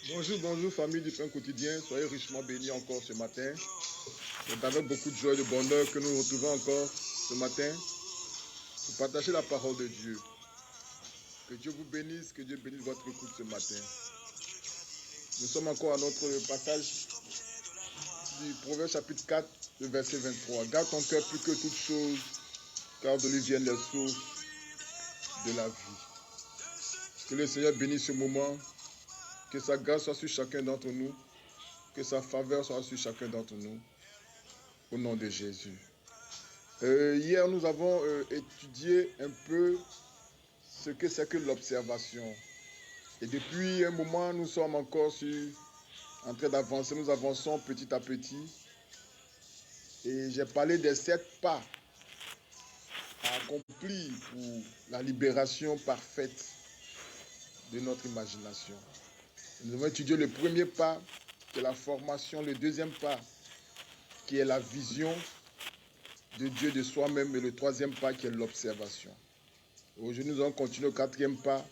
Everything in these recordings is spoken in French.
Bonjour, bonjour famille du pain quotidien, soyez richement bénis encore ce matin. C'est avec beaucoup de joie et de bonheur que nous nous retrouvons encore ce matin pour partager la parole de Dieu. Que Dieu vous bénisse, que Dieu bénisse votre écoute ce matin. Nous sommes encore à notre passage du Proverbe chapitre 4, le verset 23. Garde ton cœur plus que toute chose, car de lui viennent les sources de la vie. Que le Seigneur bénisse ce moment, que sa grâce soit sur chacun d'entre nous, que sa faveur soit sur chacun d'entre nous, au nom de Jésus. Hier, nous avons étudié un peu ce que c'est que l'observation. Et depuis un moment, nous sommes encore en train d'avancer. Nous avançons petit à petit. Et j'ai parlé des 7 pas à accomplir pour la libération parfaite de notre imagination. Nous avons étudié le premier pas, qui est la formation. Le deuxième pas, qui est la vision de Dieu de soi-même. Et le troisième pas, qui est l'observation. Aujourd'hui, nous allons continuer au quatrième pas,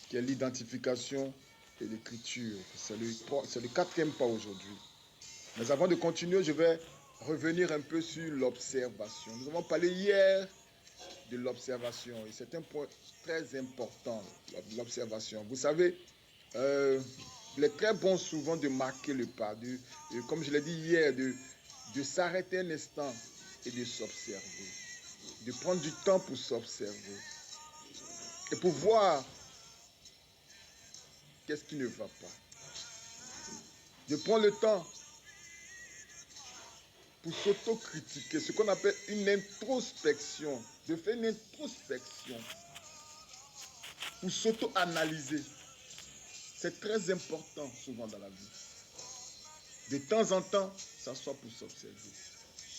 qui est l'identification et l'écriture. C'est le quatrième pas aujourd'hui. Mais avant de continuer, je vais revenir un peu sur l'observation. Nous avons parlé hier de l'observation et c'est un point très important, l'observation. Vous savez, il est très bon souvent de marquer le pas, comme je l'ai dit hier, de s'arrêter un instant et de s'observer, de prendre du temps pour s'observer et pour voir qu'est-ce qui ne va pas. De prendre le temps pour s'autocritiquer, ce qu'on appelle une introspection, de faire une introspection pour s'auto-analyser. C'est très important souvent dans la vie. De temps en temps, s'asseoir pour s'observer.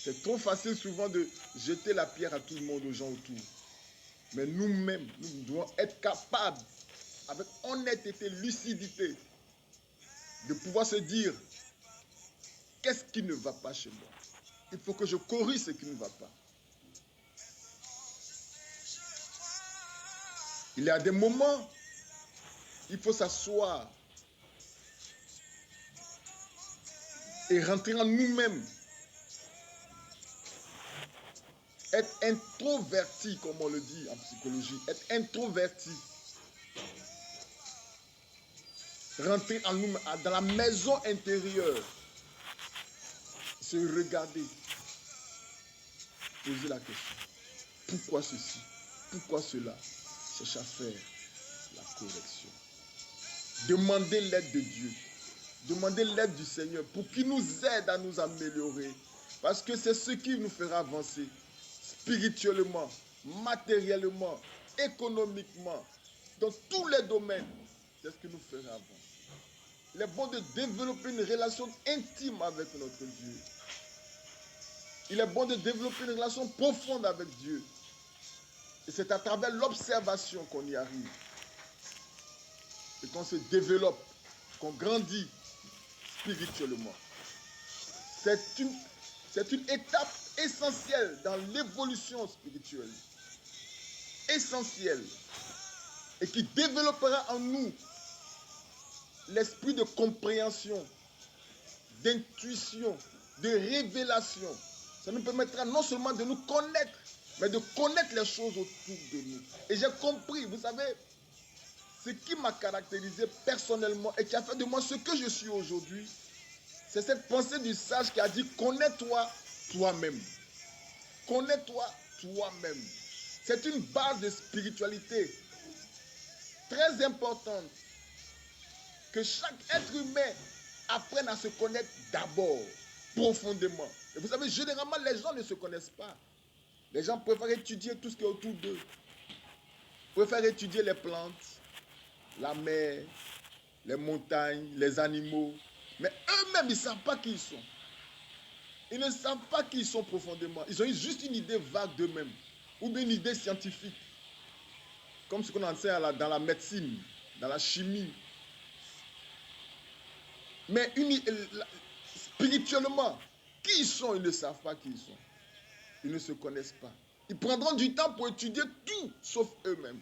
C'est trop facile souvent de jeter la pierre à tout le monde, aux gens autour. Mais nous-mêmes, nous devons être capables, avec honnêteté, lucidité, de pouvoir se dire, qu'est-ce qui ne va pas chez moi? Il faut que je corrige ce qui ne va pas. Il y a des moments, il faut s'asseoir et rentrer en nous-mêmes. Être introverti, comme on le dit en psychologie. Être introverti. Rentrer en nous, dans la maison intérieure. Se regarder. Poser la question. Pourquoi ceci? Pourquoi cela? Chercher à faire la correction. Demander l'aide de Dieu. Demander l'aide du Seigneur pour qu'il nous aide à nous améliorer. Parce que c'est ce qui nous fera avancer spirituellement, matériellement, économiquement, dans tous les domaines. C'est ce qui nous fera avancer. Il est bon de développer une relation intime avec notre Dieu. Il est bon de développer une relation profonde avec Dieu. Et c'est à travers l'observation qu'on y arrive. Et qu'on se développe, qu'on grandit spirituellement. C'est une étape essentielle dans l'évolution spirituelle. Essentielle. Et qui développera en nous l'esprit de compréhension, d'intuition, de révélation. Ça nous permettra non seulement de nous connaître, mais de connaître les choses autour de nous. Et j'ai compris, vous savez, ce qui m'a caractérisé personnellement et qui a fait de moi ce que je suis aujourd'hui, c'est cette pensée du sage qui a dit « Connais-toi toi-même ». Connais-toi toi-même. C'est une base de spiritualité très importante que chaque être humain apprenne à se connaître d'abord, profondément. Et vous savez, généralement, les gens ne se connaissent pas. Les gens préfèrent étudier tout ce qui est autour d'eux. Préfèrent étudier les plantes, la mer, les montagnes, les animaux. Mais eux-mêmes, ils ne savent pas qui ils sont. Ils ne savent pas qui ils sont profondément. Ils ont juste une idée vague d'eux-mêmes. Ou bien une idée scientifique. Comme ce qu'on enseigne dans la médecine, dans la chimie. Mais spirituellement, qui ils sont, ils ne savent pas qui ils sont. Ils ne se connaissent pas. Ils prendront du temps pour étudier tout, sauf eux-mêmes.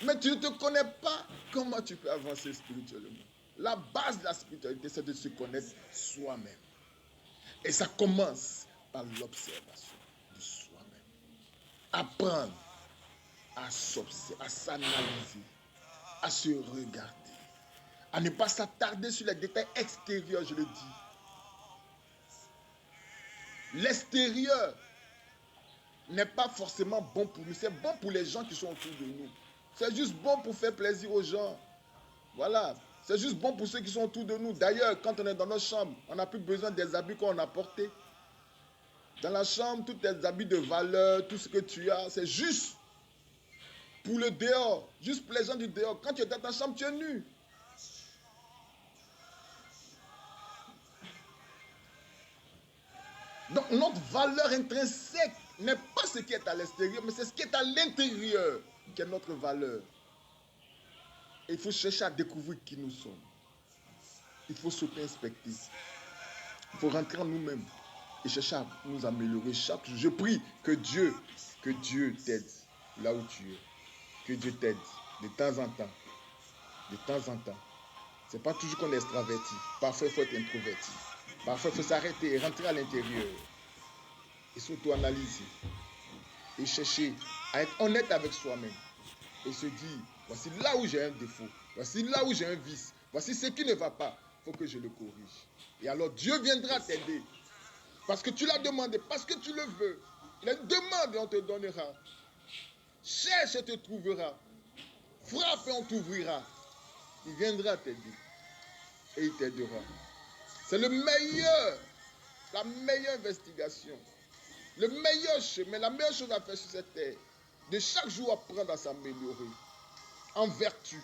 Mais tu ne te connais pas, comment tu peux avancer spirituellement? La base de la spiritualité, c'est de se connaître soi-même. Et ça commence par l'observation de soi-même. Apprendre à s'observer, à s'analyser, à se regarder, à ne pas s'attarder sur les détails extérieurs, je le dis. L'extérieur n'est pas forcément bon pour nous, c'est bon pour les gens qui sont autour de nous. C'est juste bon pour faire plaisir aux gens. Voilà, c'est juste bon pour ceux qui sont autour de nous. D'ailleurs, quand on est dans nos chambres, on n'a plus besoin des habits qu'on a portés. Dans la chambre, tous tes habits de valeur, tout ce que tu as, c'est juste pour le dehors, juste pour les gens du dehors. Quand tu es dans ta chambre, tu es nu. Donc notre valeur intrinsèque n'est pas ce qui est à l'extérieur, mais c'est ce qui est à l'intérieur qui est notre valeur. Et il faut chercher à découvrir qui nous sommes. Il faut s'auto-inspecter. Il faut rentrer en nous-mêmes et chercher à nous améliorer chaque jour. Je prie que Dieu t'aide là où tu es. Que Dieu t'aide de temps en temps. De temps en temps. C'est pas toujours qu'on est extraverti. Parfois, il faut être introverti. Parfois, il faut s'arrêter et rentrer à l'intérieur. Et s'auto-analyser. Et chercher à être honnête avec soi-même. Et se dire, voici là où j'ai un défaut. Voici là où j'ai un vice. Voici ce qui ne va pas. Il faut que je le corrige. Et alors, Dieu viendra t'aider. Parce que tu l'as demandé, parce que tu le veux. Il a dit, demande et on te donnera. Cherche et te trouvera. Frappe et on t'ouvrira. Il viendra t'aider. Et il t'aidera. C'est le meilleur, la meilleure investigation. Le meilleur chemin, la meilleure chose à faire sur cette terre. De chaque jour apprendre à s'améliorer. En vertu,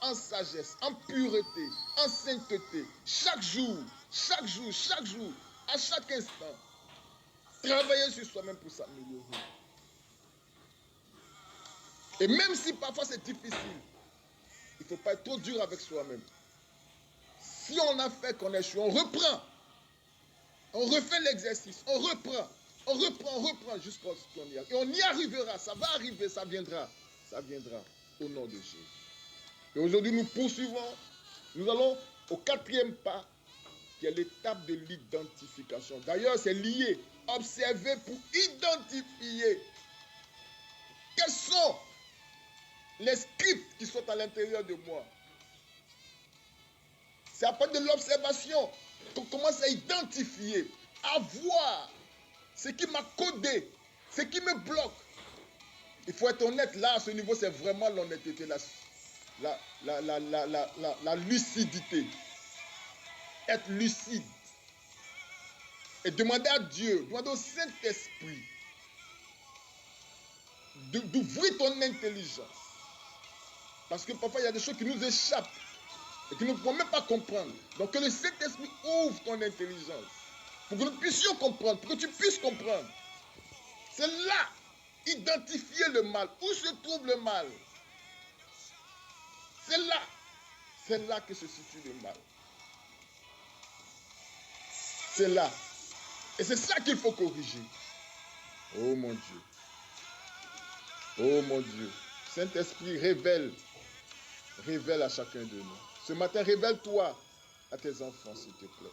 en sagesse, en pureté, en sainteté. Chaque jour, chaque jour, chaque jour, à chaque instant. Travailler sur soi-même pour s'améliorer. Et même si parfois c'est difficile, il ne faut pas être trop dur avec soi-même. Si on a fait qu'on échoue, on reprend. On refait l'exercice, on reprend jusqu'à ce qu'on y arrive. Et on y arrivera, ça va arriver, ça viendra au nom de Jésus. Et aujourd'hui, nous poursuivons, nous allons au 4e pas, qui est l'étape de l'identification. D'ailleurs, c'est lié, observer pour identifier quels sont les scripts qui sont à l'intérieur de moi. C'est à partir de l'observation qu'on commence à identifier, à voir ce qui m'a codé, ce qui me bloque. Il faut être honnête, là, à ce niveau, c'est vraiment l'honnêteté, la lucidité. Être lucide. Et demander à Dieu, demander au Saint-Esprit d'ouvrir ton intelligence. Parce que parfois, il y a des choses qui nous échappent et qui ne pouvons même pas comprendre. Donc que le Saint-Esprit ouvre ton intelligence pour que nous puissions comprendre, pour que tu puisses comprendre. C'est là, identifier le mal. Où se trouve le mal? C'est là que se situe le mal. C'est là. Et c'est ça qu'il faut corriger. Oh mon Dieu. Oh mon Dieu. Saint-Esprit, révèle à chacun de nous. Ce matin, révèle-toi à tes enfants, s'il te plaît.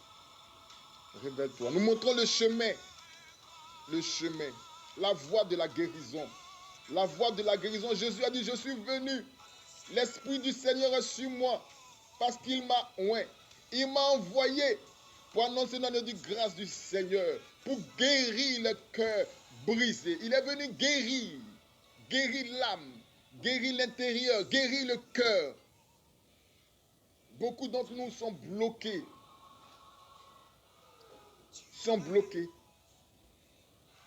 Révèle-toi. Nous montrons le chemin, la voie de la guérison. La voie de la guérison. Jésus a dit, je suis venu. L'Esprit du Seigneur est sur moi parce qu'il m'a oint. Il m'a envoyé pour annoncer l'année de grâce du Seigneur, pour guérir le cœur brisé. Il est venu guérir l'âme, guérir l'intérieur, guérir le cœur. Beaucoup d'entre nous sont bloqués.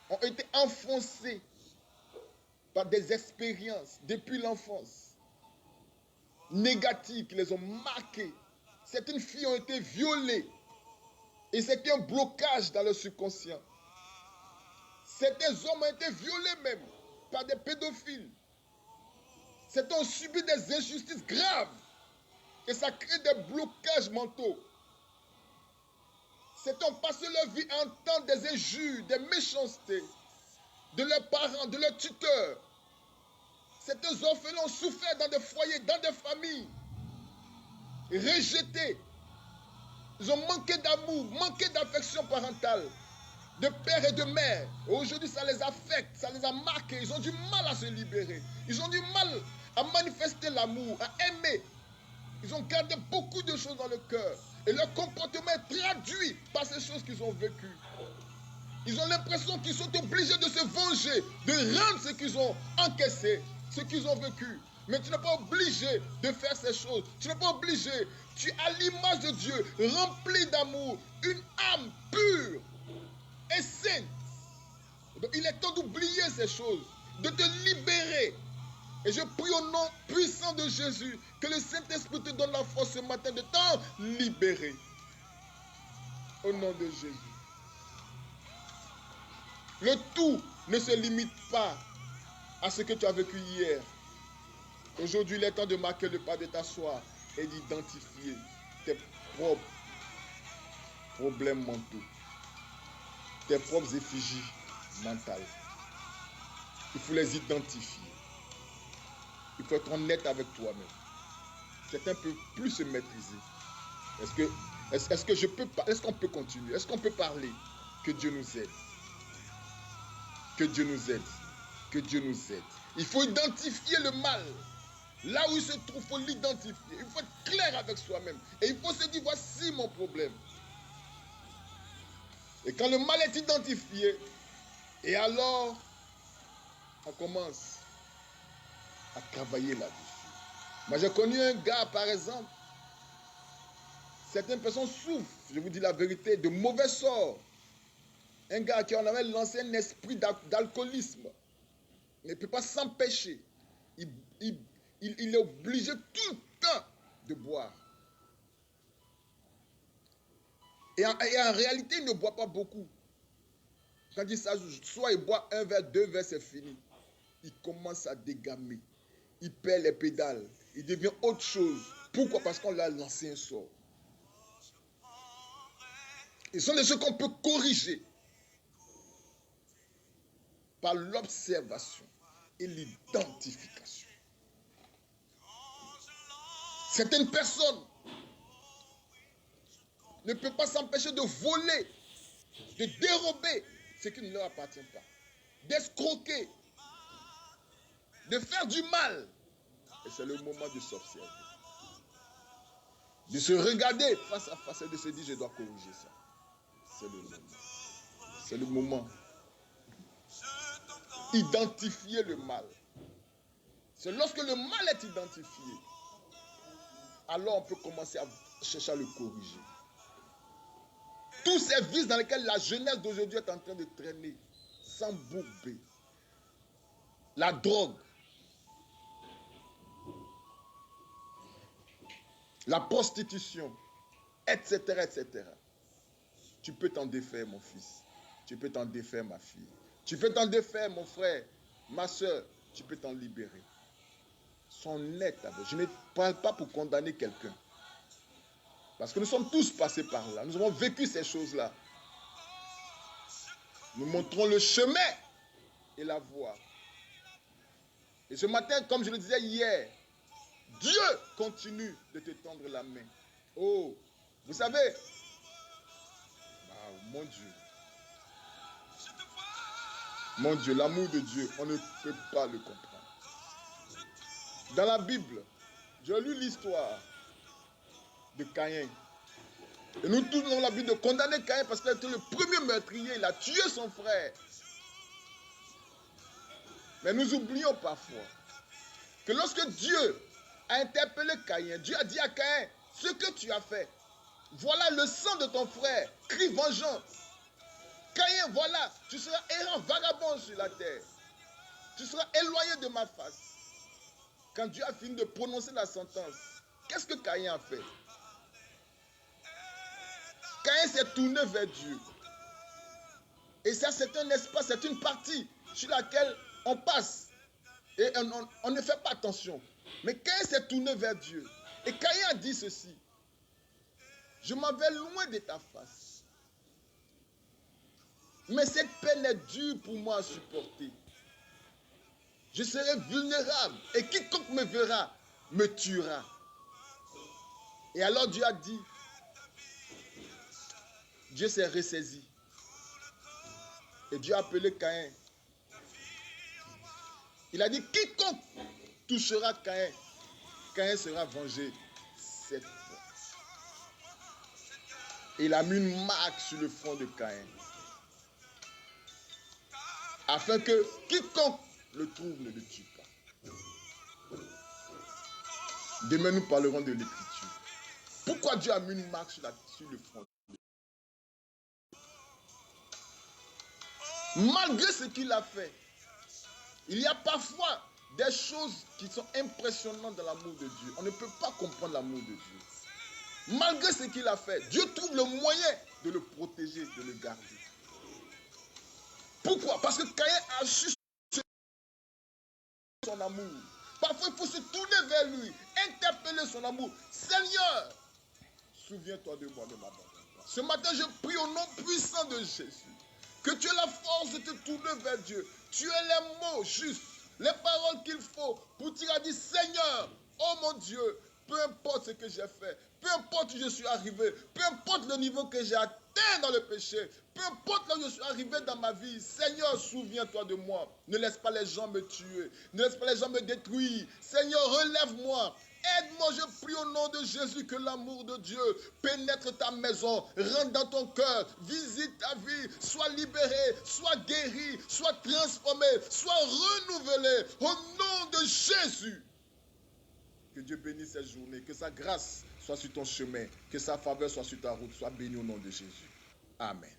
Ont été enfoncés par des expériences depuis l'enfance négatives qui les ont marqués. Certaines filles ont été violées et c'était un blocage dans le subconscient. Certains hommes ont été violés même par des pédophiles. Certains ont subi des injustices graves et ça crée des blocages mentaux. Certains ont passé leur vie à entendre des injures, des méchancetés de leurs parents, de leurs tuteurs. Certains orphelins ont souffert dans des foyers, dans des familles. Rejetés. Ils ont manqué d'amour, manqué d'affection parentale, de père et de mère. Aujourd'hui, ça les affecte, ça les a marqués. Ils ont du mal à se libérer. Ils ont du mal à manifester l'amour, à aimer. Ils ont gardé beaucoup de choses dans le cœur. Et leur comportement est traduit par ces choses qu'ils ont vécues. Ils ont l'impression qu'ils sont obligés de se venger, de rendre ce qu'ils ont encaissé, ce qu'ils ont vécu. Mais tu n'es pas obligé de faire ces choses. Tu n'es pas obligé. Tu es à l'image de Dieu, rempli d'amour, une âme pure et sainte. Donc, il est temps d'oublier ces choses, de te libérer. Et je prie au nom puissant de Jésus que le Saint-Esprit te donne la force ce matin de t'en libérer. Au nom de Jésus. Le tout ne se limite pas à ce que tu as vécu hier. Aujourd'hui, il est temps de marquer le pas de t'asseoir et d'identifier tes propres problèmes mentaux, tes propres effigies mentales. Il faut les identifier. Il faut être honnête avec toi-même. Certains ne peuvent plus se maîtriser. Est-ce qu'on peut continuer? Est-ce qu'on peut parler? Que Dieu nous aide. Que Dieu nous aide. Que Dieu nous aide. Il faut identifier le mal. Là où il se trouve, il faut l'identifier. Il faut être clair avec soi-même. Et il faut se dire, voici mon problème. Et quand le mal est identifié, et alors, on commence à travailler là-dessus. Moi, j'ai connu un gars, par exemple, certaines personnes souffrent, je vous dis la vérité, de mauvais sorts. Un gars qui en avait lancé un esprit d'alcoolisme. Il ne peut pas s'empêcher. Il est obligé tout le temps de boire. Et en réalité, il ne boit pas beaucoup. Quand il s'ajoute, soit il boit un verre, 2 verres, c'est fini. Il commence à dégamer. Il perd les pédales. Il devient autre chose. Pourquoi? Parce qu'on l'a lancé un sort. Ce sont des choses qu'on peut corriger par l'observation et l'identification. Certaines personnes ne peuvent pas s'empêcher de voler, de dérober ce qui ne leur appartient pas, d'escroquer, de faire du mal. Et c'est le moment de s'observer, de se regarder face à face et de se dire, je dois corriger ça. C'est le moment. C'est le moment. Identifier le mal. C'est lorsque le mal est identifié, alors on peut commencer à chercher à le corriger. Tous ces vices dans lesquels la jeunesse d'aujourd'hui est en train de traîner, s'embourber. La drogue, la prostitution, etc., etc. Tu peux t'en défaire, mon fils. Tu peux t'en défaire, ma fille. Tu peux t'en défaire, mon frère, ma soeur. Tu peux t'en libérer. Sois honnête avec. Je ne parle pas pour condamner quelqu'un. Parce que nous sommes tous passés par là. Nous avons vécu ces choses-là. Nous montrons le chemin et la voie. Et ce matin, comme je le disais hier, Dieu continue de te tendre la main. Oh, vous savez, mon Dieu, l'amour de Dieu, on ne peut pas le comprendre. Dans la Bible, j'ai lu l'histoire de Caïn. Et nous tous avons l'habitude de condamner Caïn parce qu'il était le premier meurtrier, il a tué son frère. Mais nous oublions parfois que lorsque Dieu a interpellé Caïn, Dieu a dit à Caïn, ce que tu as fait, voilà le sang de ton frère, crie vengeance. Caïn, voilà, tu seras errant, vagabond sur la terre. Tu seras éloigné de ma face. Quand Dieu a fini de prononcer la sentence, qu'est-ce que Caïn a fait? Caïn s'est tourné vers Dieu. Et ça, c'est un espace, c'est une partie sur laquelle on passe. Et on ne fait pas attention. Mais Caïn s'est tourné vers Dieu. Et Caïn a dit ceci. Je m'en vais loin de ta face. Mais cette peine est dure pour moi à supporter. Je serai vulnérable. Et quiconque me verra me tuera. Et alors Dieu a dit, Dieu s'est ressaisi. Et Dieu a appelé Caïn. Il a dit, quiconque touchera Caïn, Caïn sera vengé 7 fois. Et il a mis une marque sur le front de Caïn. Afin que quiconque le trouve ne le tue pas. Demain, nous parlerons de l'écriture. Pourquoi Dieu a mis une marque sur le front? Malgré ce qu'il a fait, il y a parfois des choses qui sont impressionnantes dans l'amour de Dieu. On ne peut pas comprendre l'amour de Dieu. Malgré ce qu'il a fait, Dieu trouve le moyen de le protéger, de le garder. Pourquoi? Parce que Caïn a su son amour. Parfois, il faut se tourner vers lui, interpeller son amour. Seigneur, souviens-toi de moi, ne m'abandonne pas. Ce matin, je prie au nom puissant de Jésus. Que tu aies la force de te tourner vers Dieu. Tu aies les mots justes, les paroles qu'il faut pour dire à dire, Seigneur, oh mon Dieu, peu importe ce que j'ai fait, peu importe où je suis arrivé, peu importe le niveau que j'ai atteint dans le péché, peu importe là où je suis arrivé dans ma vie, Seigneur, souviens-toi de moi. Ne laisse pas les gens me tuer, ne laisse pas les gens me détruire. Seigneur, relève-moi. Aide-moi, je prie au nom de Jésus, que l'amour de Dieu pénètre ta maison, rentre dans ton cœur, visite ta vie, sois libéré, sois guéri, sois transformé, sois renouvelé au nom de Jésus. Que Dieu bénisse cette journée, que sa grâce soit sur ton chemin, que sa faveur soit sur ta route, sois béni au nom de Jésus. Amen.